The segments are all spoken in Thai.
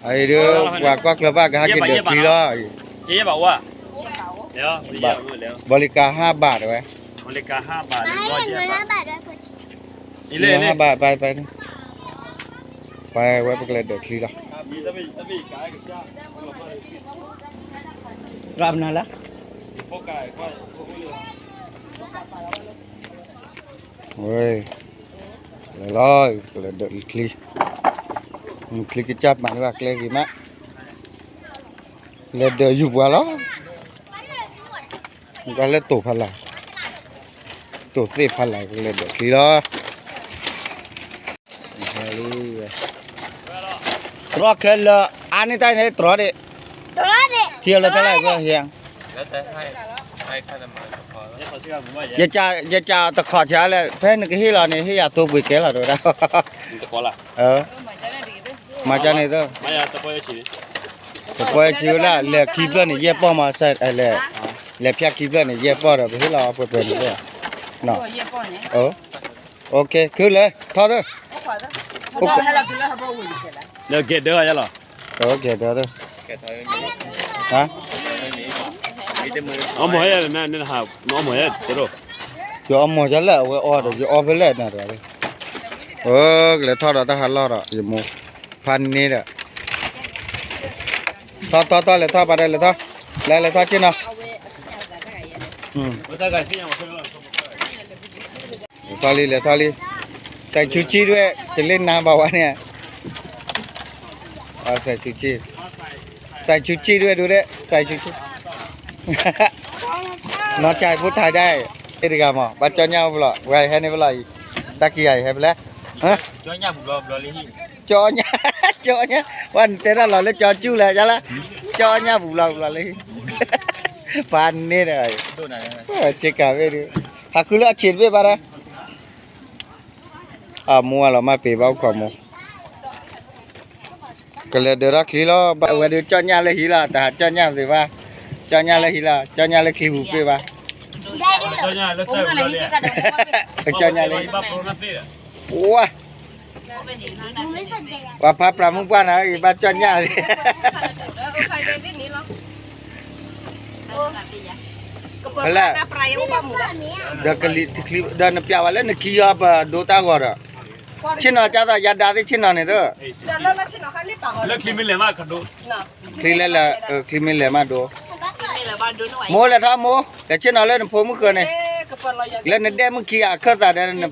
ai đưa qua qua club ba cái hai cái được kilo Chị bảo à? Léo, bây giờ léo. Bolika 5 บาทไว้ Bolika 5 บาท ไม่เงิน5 บาทด้วยคุณ นี่เลยเลย 5 บาทไปไว้ไปเลยเดี๋ยวคลีละ Tapi cái cha. Ram nào lá? Phố cài qua. Ôi. Rồi, là đợi cลีcลีcái chắp mà các cái gì mà. Là đợi dục vào đó. Cái là tổ phật lại. Tổ tiếp phật lại là đợi cลีđó. Trọ cái là anh ấy tay này trọ đi. Trọ đi. Thiêu là thế này cơ hiền. Giờ cha ta khó trả lại phê cái hi là này hi à tôi bị kế là rồi đó. Tự có là. Mà cha này thôi. Mà ya tự có chỉ. Tự có chỉ là lẹ kịp lên này dẹp bỏ mà sai lẹ phia kịp lên này dẹp bỏ rồi hi là phải rồi. Nào. Ok, cứ lên, thôi thôi. Được kết được rồi. Ok, được thôi. Hả? Ông mới là nên học, nó mới là thế rồi. Cho ông mua cho lẹ, cho với lẹ này rồi. Cái thôi rồi ta hạt lo rồi, giờ mua pan này rồi. Thôi lại thôi, vào đây lại thôi, lại thôi chứ nào. Thôi đi. Sai cuciด้วยจะเล่นน้ำเปล่าวะเนี่ยใส่ชูชีด้วยดูดิใส่ชูชีน้องชายพูดไทยได้เอ็ดกามอ่ะบัดจอญ่าบ่ล่ะไว้ให้นี่บ่ล่ะตะกี้ให้ไปแล้วฮะ Cho nhà bù lò lên hi. จอญ่าวันเตน่ะหล่อเลยจอจู้แหละจ้ะล่ะจอญ่าบุหล่อเลยปานนี่เลย Đồ này. เช็คกะเว้ยดิหาคือละเฉียดเว้ยบาระมัวเรามาเปบ้าขวามัวก็เลยเดี๋ยวรักขี้ล้อวันเดียวจอดยาเลยหิละแต่จอดยาสิว่าจอดยาเลยหิละจอดยาเลยขี้บุเป้บ้า Cho nhà nó xem rồi liền. จอดยาเลย Ba pro nó phê. ว้า มึงไม่สนใจอ่ะ ว่าพระปรามุกป้านะอีบ้าจอดยาเลยเฮ้ยเดี๋ยวกลิคลิเดินเปียวันแล้วนึกขี้ยาปะดูตาก่อนอ่ะชินอ่ะจ้าตายาดาดิชินอ่ะเนี่ยตัว Lớp khi mình làm mà cần đồ. คลิเลยละคลิมิเลยมาดูโมเลยท่าโมแต่ชินอ่ะเล่นพวกมึงเกินเนี่ยเล่นเด็กมึงขี้อ่ะเข้าตาเดินเนี่ย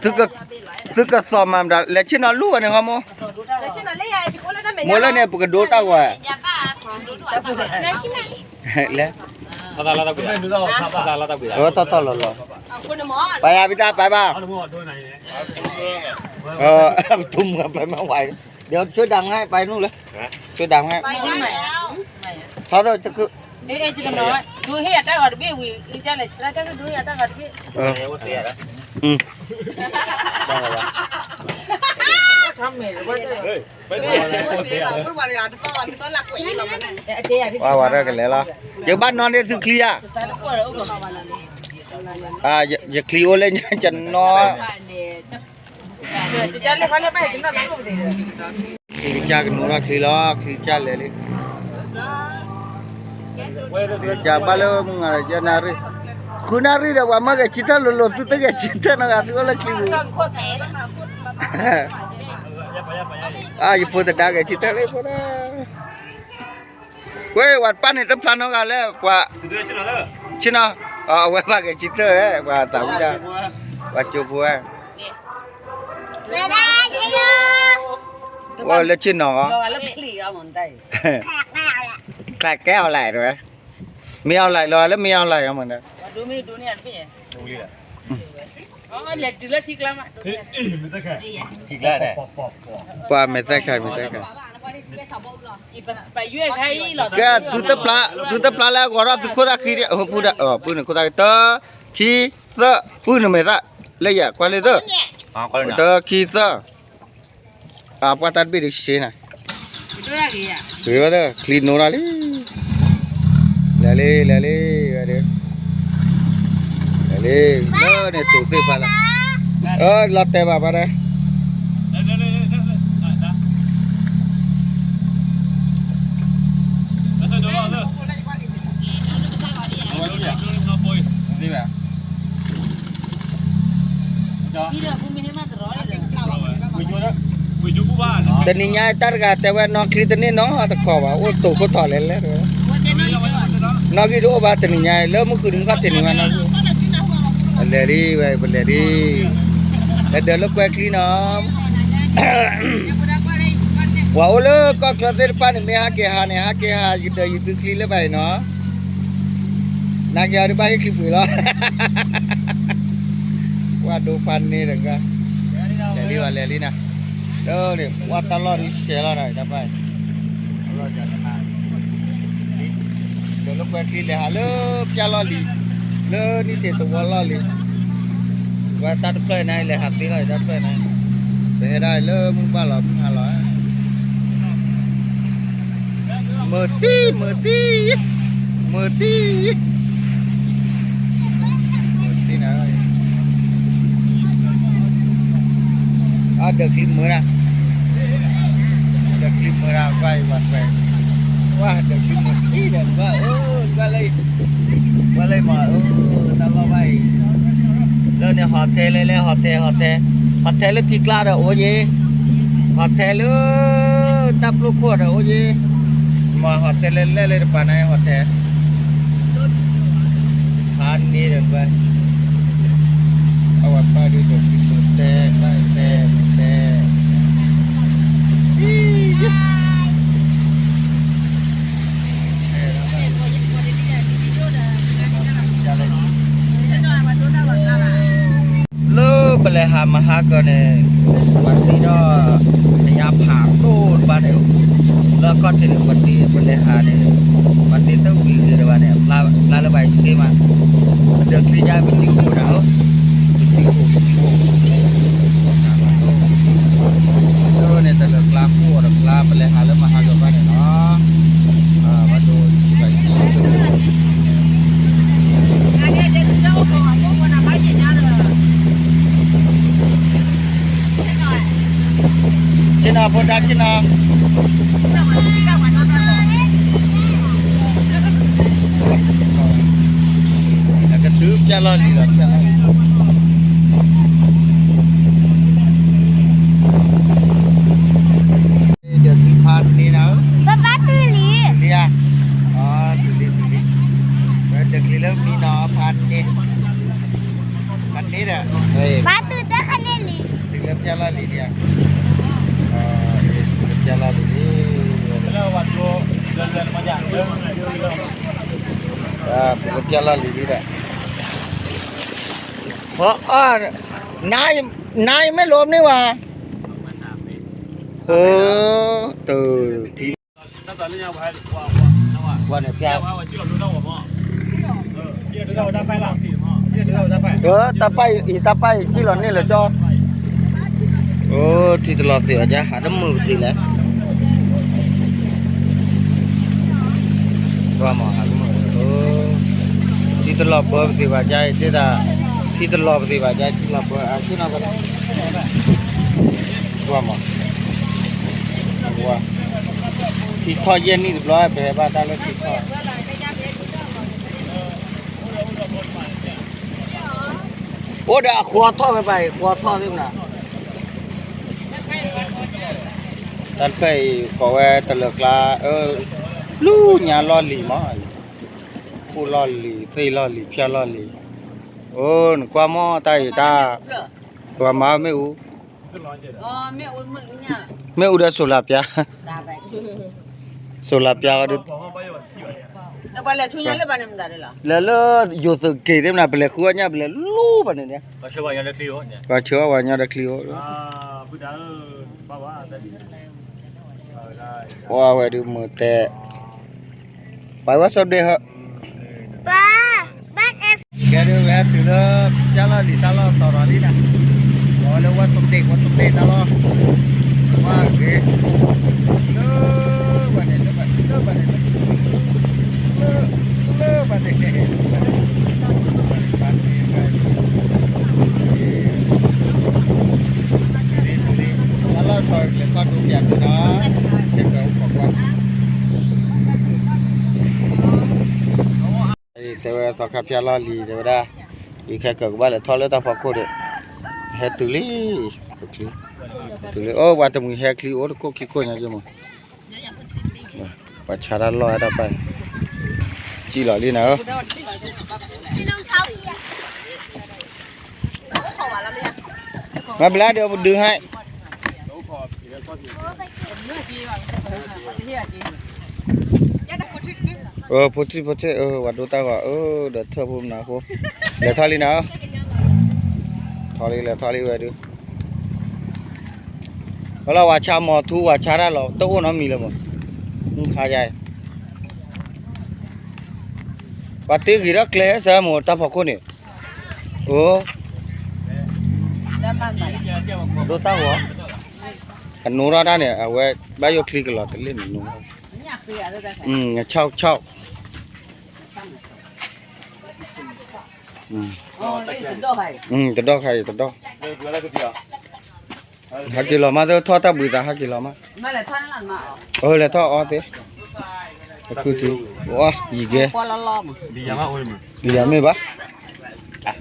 ตึกก็ซ้อมมาได้แล้วชินอ่ะรู้เนี่ยครับโมโมเลยเนี่ยปกติดูตากว่าแล้ว Tao la tao quỷ. Tao la tao quỷ. ต่อหล่อไปอ่ะพี่ตาไปบ้า Nó mua đôi này. ทุ่มกันไปไม่ไหวเดี๋ยวช่วยดังให้ไปนู่นเลยช่วยดังให้เขาจะคือ Ê, chị còn nói, đuôi hết đã gọi được biết vì cha này, ra chắc cái đuôi hết đã gọi được biết. Đang rồi ạ. Xong mệt rồi, Wow, ra cái lẽ là giờ bắt non đi thử clear. Giờ clear lên chân nó. Cha lấy phải lấy bài chúng ta lấy không gì. Cha cái nó ra clear cha lấy đi. Cha bao lâu mùng ngày cha nari. Khu nari đâu mà cái chita lolo tu tới cái chita nó gạt nó là clear. Giờ phụ được cái chita lấy phụ đó. Quê vật pan này tấm plan nó gạt lấy quả. Chứ nào? Quê ba cái chita ấy và tao cũng ra. Và chụp vui. Lên trên nó khạc kéo lại rồi mèo lại rồi lấy mèo lại không mình đấy qua mày tay khai cái thứ tập lá gọi ra thứ khối ta khi đấy phụ đã phụ này khối ta tơ khi sơ phụ này mày ta lấy à qua lấy tơ tơ khi sơ apa tadi di sini? Iya, clean nora li, lali, ada, lali, no, ni tu tu pala, latte baba dah. Teninya tar ka tewa nokri teni no ta ko ba o to ko thole le nogi do ba teninya le mu khudin ka teni ma no leri bai leri le de lo kwa kri no wa o le ka klater pan me ha ke ha yid yid kli le bai no na ke ari bai kli pu lo wa do pan ni de ka leri na đó này qua ta lo đi xe lo này đã phải lo giờ này rồi lúc quay kia để hà lớp cha lo đi lơ đi thì tụi lo đi qua ta đứt này là hạt tí này đứt này để đây lơ muốn ba lọ muốn hà lọ mờ tí nào ada klip merah quay wah ada klip merah dan balai mà tao lo bay lên này hotel lên thì klar rồi ôi gì hotel tap lu kuat rồi ôi gì mà hotel lên depan này hotel ani dan bay awak pagi tu teh lo boleh hama ke ne pasti do ya phang tu ba ne lo ko ti pasti boleh ha ne pasti tu wi de ba ne la la bai se ma de kli ja bi ti ko da lo ne ta la ko la boleh ha le ma ha ke ba ne no ba do ba Cina bodak Cina. Agak tuh jalan ni lah. Dia lipat ni lah. Bapak tuli. Dia. Oh, tuli. Ada kilo mina pan ni. Pan ni dah. Batu dah kaneli. Tinggal jalan ni dia. Jalan ini lewat lo jalan macam jalan ini dah. Oh, naiไม่ล้มนี่ว่าtừ thì qua này kia ta bay chỉ là này là cho thì lọt thì aja ada mulu thì lah qua mỏ aku thì lọt bờ thì aja itu dah thì lọt thì aja thì lọt bờ aku nak qua mỏ qua thì thôi yên đi được rồi về ba ta lên thì thôi ô đã khóa thôi vậy khóa thôi thế nào tan phải có về tờ lực là lu nhà lo lì mà cu lo lì tây lo lì pia lo lì qua mò tay ta qua má mẹ u mẹ u đã sổ lạp ya sổ lạp ya được là dù từ kỳ thế nào bele khua nha bele lu bạn này nhé có chứa vào nhà đã clio wow vậy được mở tệ bài quá sao đây hả ba bác em cái điều là từ đó cha lo đi ta lo tàu đó đi nè rồi là quá tụm đê ta lo quá ghê lơ bạn này ตอคาพยาลอลีเดี๋ยวได้อีแค่เกิดว่าแล้วทอแล้วตาพอโคเดเฮตุลีตุลีโอ้ว่าตมึงเฮคลีโอ้โคคิโคญาจมว่าชาราลอได้ไปจีหล่อลีนะ พี่น้องเขาอีก มาเวลาเดี๋ยวดึงให้พุทธิวัดดูตาว่าเดี๋ยวเธอพูดนะพูเดี๋ยวทอลีนะทอลีแล้วทอลีไว้ดูแล้วว่าชาหมอทูว่าชาได้หรอโต๊ะน้ำมีเลยมั้งหายใจปฏิกิริยาเคลื่อนสมอตาพอคนนี่โอ้ดูตาหัวอันนู้นเราได้เนี่ยเอาไว้ใบยกคลิกหลอดเล่นนู้นเช่าตดอกใครตดอกฮักกิโลมาเดี๋ยวทอดตาบุยตาฮักกิโลมาเลยทอดอ๋อเต้คือที่ว้าอีกดีอย่างมากเลยมึง เดี๋ยวไม่บ้า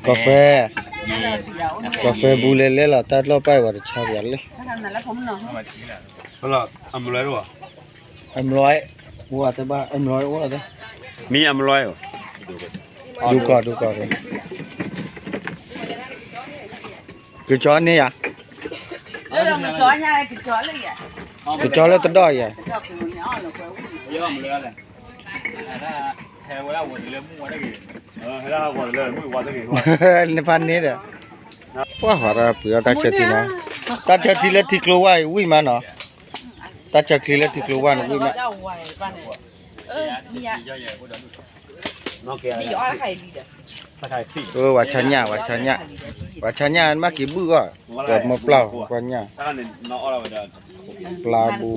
กาแฟบูเล่ๆล่ะตัดล้อไปว่าชาเบียร์เลยก็ละอำร้อยหรอM100ว่าแต่บ้าM100ว่าแต่มีอำร้อยหรอดูก่อนเลยคือจอนี่อ่ะคือจอแล้วตัดดอกอ่ะเยอะอำร้อยเลยแค่ว่าวันเริ่มมั่วได้กี่ให้เราวันเริ่มมั่ววันได้กี่ในพันนี้เด้อว่าหาราเผื่อตาเชตินะตาเชติเลติกลัวไว้วิ่งมาเนาะตาเชติเลติกลัวไว้วิ่งมาว่าชันยามากี่บื้อก็เกิดมาเปล่าปัญญาปลาบู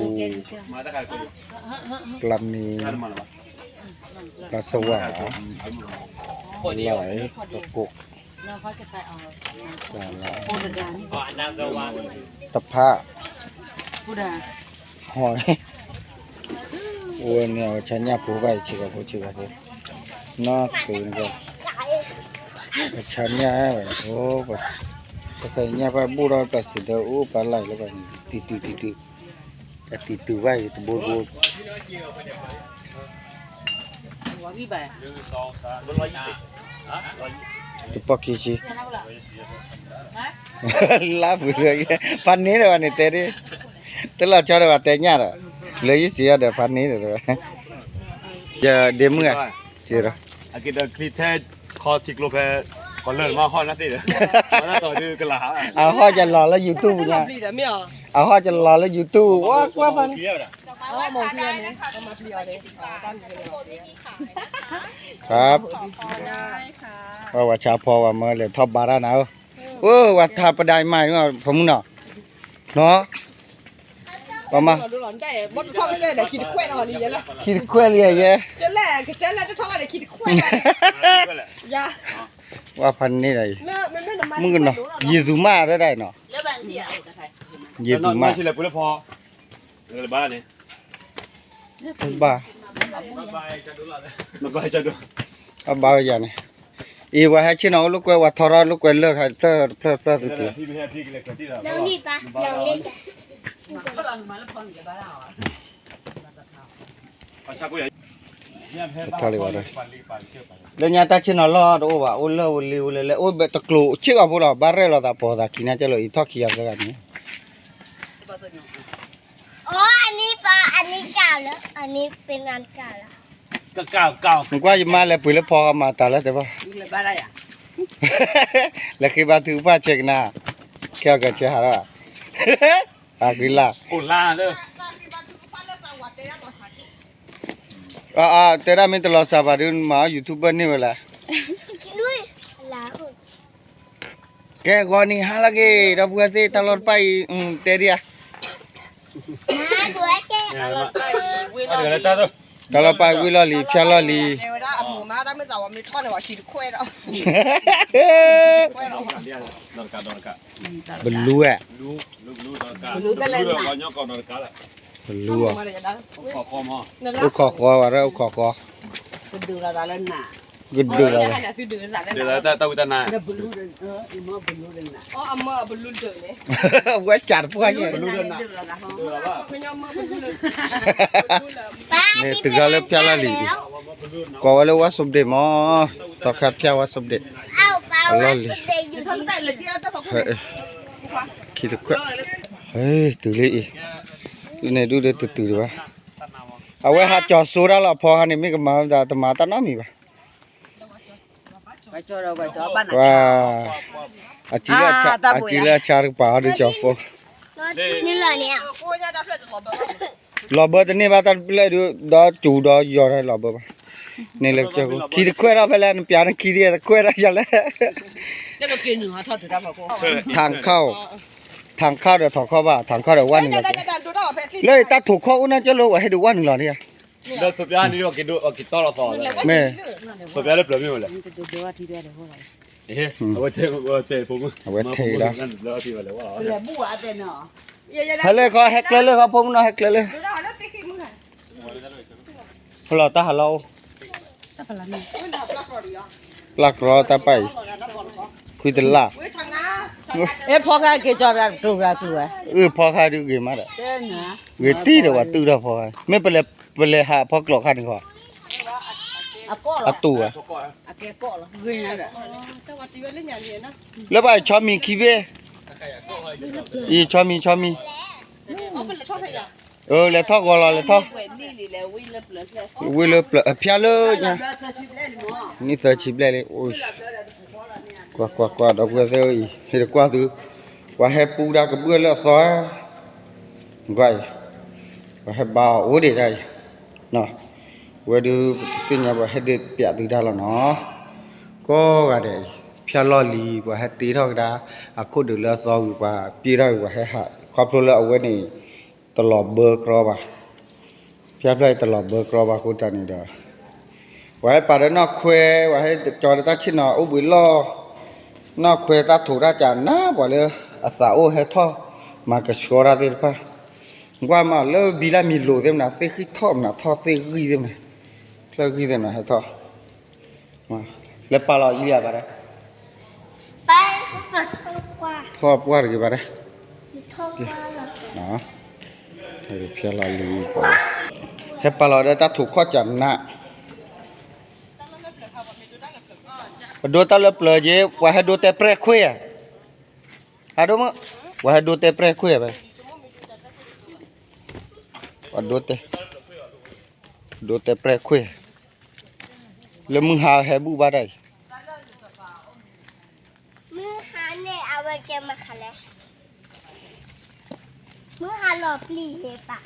ปลานีปลาสวายไหลตะกุกตะผ้าหอยโอ้เนี่ยชันยาผูกไว้ชิกาผูน่าตื่นกันชันยาโอ้แบบแต่เคยเนี่ยไปบูรอพลาสติกเด้อโอ้ปลาไหลแล้วกันติดไว้ตัวโบตัวปอกกี้ชีลาบุเลยพันนี้เลยวันนี้เตะดิตลอดชอบเลยว่าเตะเนี่ยเลยยี่สิบเดี๋ยวพันนี้เดี๋ยวจะเดี๋ยวมึงไงเจ้าอากิดคลิปแท้คอทิกโลเพก่อนเลิกมาข้อนัดติเลยมาต่อดูกันละเอาข้อจะรอแล้วยูทูบเนี่ยเอาข้อจะรอแล้วยูทูบว่าพันครับว่าชาพอว่าเมื่อเลยท็อปบาร์นะว่าทาประดายใหม่เนาะผมเนาะประมาณคิดแควเลยเยอะจะแหละจะชอบอะไรคิดแควว่าพันนี่เลยมึงกันเนาะยีดูมาได้เนาะยีดูมาใช่เลยปุ๊บพอเลยบ้านนี่บ้าจะดูบ้าอย่างนี้อีว่าให้ชิโนลูกว่าทอร์ลูกเลิกให้เพลิดตัวน้องนี่ปะน้องเล่นทอร์เลยว่าเลยแล้วเนี่ยตาชิโนล้อดูว่าโอ้เล่โอ้เบตกลูชิกาพูดว่าบาร์เรลตาพอดากินจะเลยอีทอกี้อะไรกันนี่อันนี้ปะอันนี้เก่าแล้วอันนี้เป็นงานเก่าแล้วเก่ามึงว่าจะมาแล้วปุ๋ยแล้วพอมาตาแล้วแต่ว่าแล้วคือมาถือผ้าเช็คหน้าแค่กันเชื่อหรออากิล่ากุล่าเด้อเตระมินตลอดสบายดูมายูทูบเบอร์นี่เวลาด้วยลาแกก่อนนี่ฮาลาเกรับกันสิตลอดไปเตรียมาตัวแกตลอดไปวิลลีพิลลีบลูอ่ะลูอ่ะขอว่าแล้วขอดูเราตาเล่นหนา gede lah. Ada sudah sana. Dia tahu tanah. Oh, amma belum deh. Gua car pun aja. Ni Tegal le piala li. Ko wala wa sobde mo. To kha pya wa sobde. เอาเปล่า Allah ว่า li. เด็กอยู่ที่ Tak lagi ada apa? Ki tu kwa. Tu li. Tu ne du de tu ba. Awe ha cho sura la pho ha ni mi ka ma da ta ma ta na mi ba. Baca dah baca apa nak? Wah. Acila char pa du cho pho. นี่เหรอเนี่ย Pokoknya dah flat tu. Lobo tu ni ba ta pla du da chu da yo ra lobo ba. Ni le cho ko. Ki khwe ra ba la pya na ki ri khwe ra ya la. 那个给你啊，他知道不？ ทางเข้าเดี๋ยวถอดเข้าบ้าทางเข้าเดี๋ยววันหนึ่ง ดูได้แพ้สิ เลยตาถูกข้ออุ้นน่ะจะรู้ว่าให้ดูวันหนึ่งหรอเนี่ย Dah sepian ni kita lah soal. แม่ Sepian le belum ni lah. ดูว่าที่ได้เท่าไหร่ Eh, awak pun. Dah ti balik wah. เหลือบัวแต่เนาะ เฮ้ยเลยเขาแฮกเลยเขาพงเนาะแฮกเลย ดูได้แล้วติ๊กมึงอ่ะ พลอตาเรา ถ้าเป็นอะไรนี่ไม่ได้ปลักรอดีอ่ะ หลักรอตาไปคุยตลาด เว้ยทางน้าเอ๊ะพอแกเกจอดตัวอ่ะ พอค่าดูเกมาได้ เด้อนะ เวทีเดี๋ยวว่าตื้อแล้วพอไม่เป็นไรหาพอกหลอกคันก่อน อะก็ อะตู้อ่ะ อะแกก็เหรอเฮ้ยนะแต่ว่าตีไว้เล่นอย่างนี้นะ แล้วไปชอบมีคีเบ้อีชอบมี อ๋อเป็นชอบให้อ่ะ แล้วท่อก็รอแล้วท่อ เว้ยนี่เลยวิ่งเล็บเลยแค่ วิเลเปลเพียเลยเนี่ย เดินชิบเล่นหมอ นี่เสือชิบเลยโอ้ยกว่าดอกเสืออีเห็นกว่าถือว่าให้ปูดากระเบื้อแล้วซอยไว้ว่าให้บ่าวโอ้เด็ดได้เนาะว่าดูเป็นยังว่าให้เด็ดเปียตีได้แล้วเนาะก็ว่าได้เพียลอลีว่าให้ตีเท่ากันอะคุดดูแล้วซอยว่าปีได้ว่าให้หาครอบครัวแล้วเอาไว้นี่ตลอดเบอร์กรอบ่เพียบเลยตลอดเบอร์กรอบ่คุณตานี่เด้อว่าให้ปาดนอกแควว่าให้จอดตาชินออุบุลอนอกแควตาถูราจานนะบ่เลยอาสาโอให้ท่อมากะชอราเดปะว่ามาเลบิลามีโลเดมนะเตคิท่อมนะท่อเตกีเดมนะเลกีเดมนะให้ท่อมาแล้วปาลออีเลียบาระ ไปขอโทษกว่า ท่อปวากี่บาระ โทษกว่าหรอ เนาะให้เพียลอลีก่อนให้ปาลอได้ตาถูกข้อจันนะดูตาเลเปลเยว่าให้ดูแต่เปรคุยอ่ะหาดูมั้งว่าให้ดูแต่เปรคุยไปว่าดูแต่เปรคุยแล้วมึงหาให้บูบาได้ มือหาเนี่ยเอาไว้แกมาค่ะเลยมือหาหลอกลีเฮปะ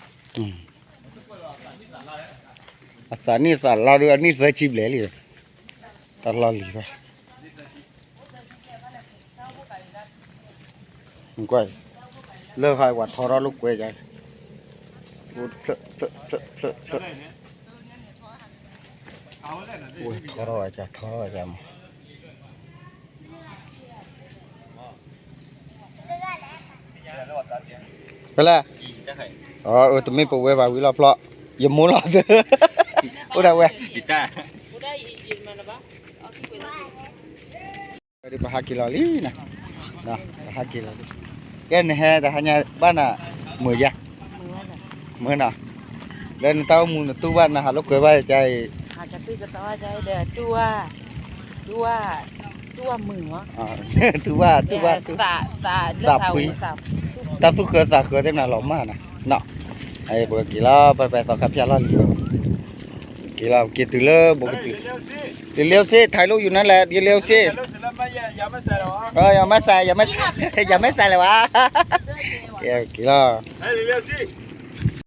อาสานี่สาเราดูอันนี้เสียชีพเลยตลอดเลยไปมึงก้อยเลิกให้ว่าทอรลูกก้อยใจพูดเพลโอ้ยทอรอาจารย์ไปละอ๋อแต่ไม่ปวดว่าวิลาเพราะอย่ามัวหลอดเด้อโอ้ได้เว้ย Kita. udah izin mana ba Dari bahagi lali nah. Nah, bahagi lali. Kan dah hanya bana meriah. Mana? Dan tahu mun tu bana haluk ke ba cai. อาจจะพี่ก็ต่อใจเด้อตัวมือวะ Ah, tu ba. ตาเลือกเอาตา Ta tu ke tem na loma nah. Nak. Ai bo kila pa so kap ya lali. Kila ke tu le bo tu. Dia leo si, thai luอยู่นั่นแหละdia leo si. Yaไม่ใส่อย่าไม่ใส่เลยวะกี่ล้อ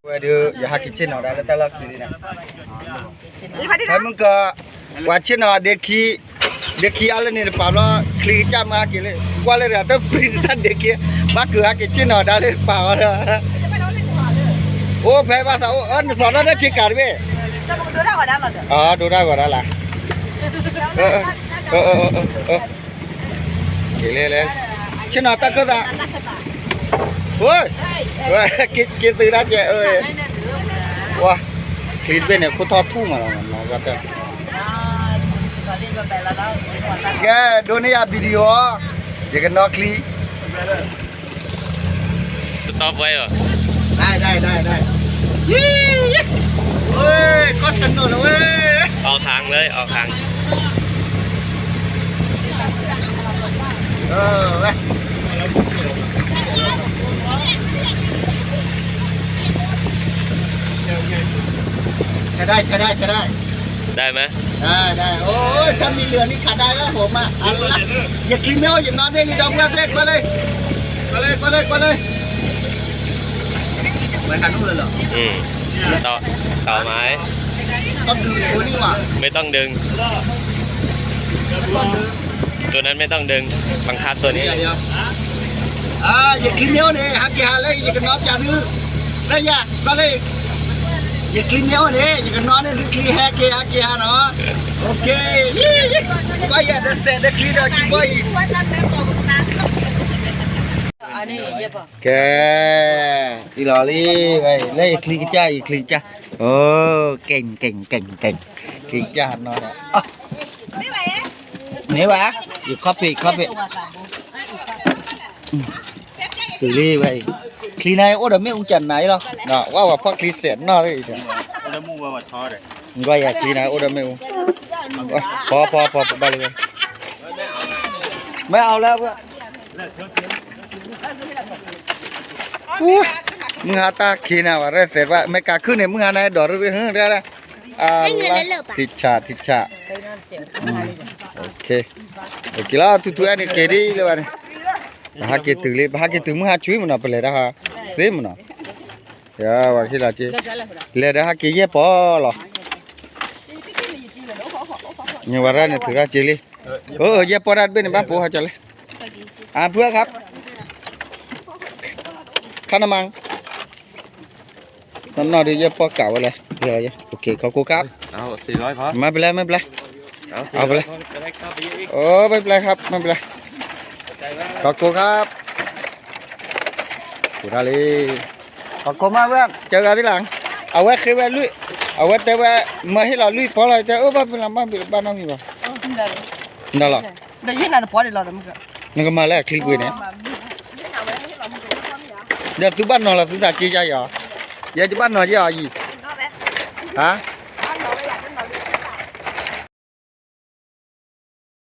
ว่าเดี๋ยวอย่าหากินชิ้นเอาได้แล้วแต่ละกินนะให้มึงก็ว่าชิ้นเอาเด็กขี้อะไรนี่ป่าวแล้วคลีจ้ามากี่เลยว่าเลยแต่ปริศนาเด็กขี้บ้าคือหากินชิ้นเอาได้เลยป่าวแล้วโอ้แพ้ภาษาโอ้สอนได้ชิการเว้ยอ๋อดูได้กว่านั้นล่ะเลยชิ้นเอาตะก็ได้เฮ้ยกินตื่นได้เจ้ว้าคลีนเป็นเนี่ยคุณทอดทุ่งมาแล้วมันก็จะ đi vào bè là đó. แกโดนยาวิดีโออย่ากันนอกคลี ตอบไว้เหรอ ได้ยี่เฮ้ยก็สนุกเลยเว้ย เอาทางเลยเอาทาง เว้ยใช้ได้ ได้ไหม ได้โอ้ยถ้ามีเรือนี่ขาดได้แล้วผมอ่ะอันละอย่าคลีเมลอย่านอนได้นี่ดอกเล็กก็เลยไปกันนู่นเลยเหรอ ต่อไม้ ต้องดึงตัวนี้ว่ะ ไม่ต้องดึง ตัวนั้นไม่ต้องดึงบังคับตัวนี้ เดี๋ยวอย่าคลีเมลเนี่ยฮักกี่ฮาเลยอย่ากันนอนอย่าดื้อได้ยาก็เลยอย่าคลีเมลเนี่ยอย่ากันนอนเนี่ยดื้อคลีแฮกกี่ฮาเนาะโอเคก็อย่าเดือดเสร็จเดือดคลีเดี๋ยวจิ้มไป Anh đi về bờ. แกอีหลอลี่ไปเลยคลีจ้าอีคลีจ้าโอ้เก่งคลีจ้าหน่อยอ่ะนี่วะอยู่คอฟฟี่từ ly vậy clean này ô đỡ mấy ông trần này đâu nọ wow vào phát clean sẹn nó đấy Nó mua vào thò đấy. quay à clean này ô đỡ mấy ông phó ba lên mấy ao lênมึงหาตาขี้น่ะว่าเสร็จว่าไม่กล้าขึ้นเนี่ยมึงหาไหนดอกรึเฮ้ยได้ติดฉาโอเคแล้วทุกอันนี้เกดีเลยวันนี้หาเกตื่นเลยหาเกตื่นมึงหาช่วยมันน่ะไปเลยนะฮะเต็มมันน่ะอย่าว่าขี้ละจีเลยเดี๋ยวหาเกยปอหรอเนี่ยว่าเนี่ยถือว่าจีเลยเยปอดัดเป็นบ้านปู่หาจังเลยเพื่อครับข้าน้ำมันนั่นนอดีเยอะพอเก่าเลยเดี๋ยวโอเคขอบคุณครับ เอา400พอ ไม่เป็นไรเอาไปเลยโอ้ไม่เป็นไรครับไม่เป็นไรขอบคุณครับสุดท้ายเลยขอบคุณมากเพื่อนเจอกันที่หลังเอาไว้คือไว้ลุยเอาไว้แต่ว่าเมื่อให้เราลุยพอเราจะบ้านเป็นบ้านน้องมีป่ะนั่นหรอ Đây hết là nó bỏ đi rồi mà. นั่นก็มาแล้วคลิปเว้ยเนี่ยเดี๋ยวทุกบ้านนอนเราทุกตาจีใจเหรอเดี๋ยวจะบ้านนอนจะเอาอีฮะ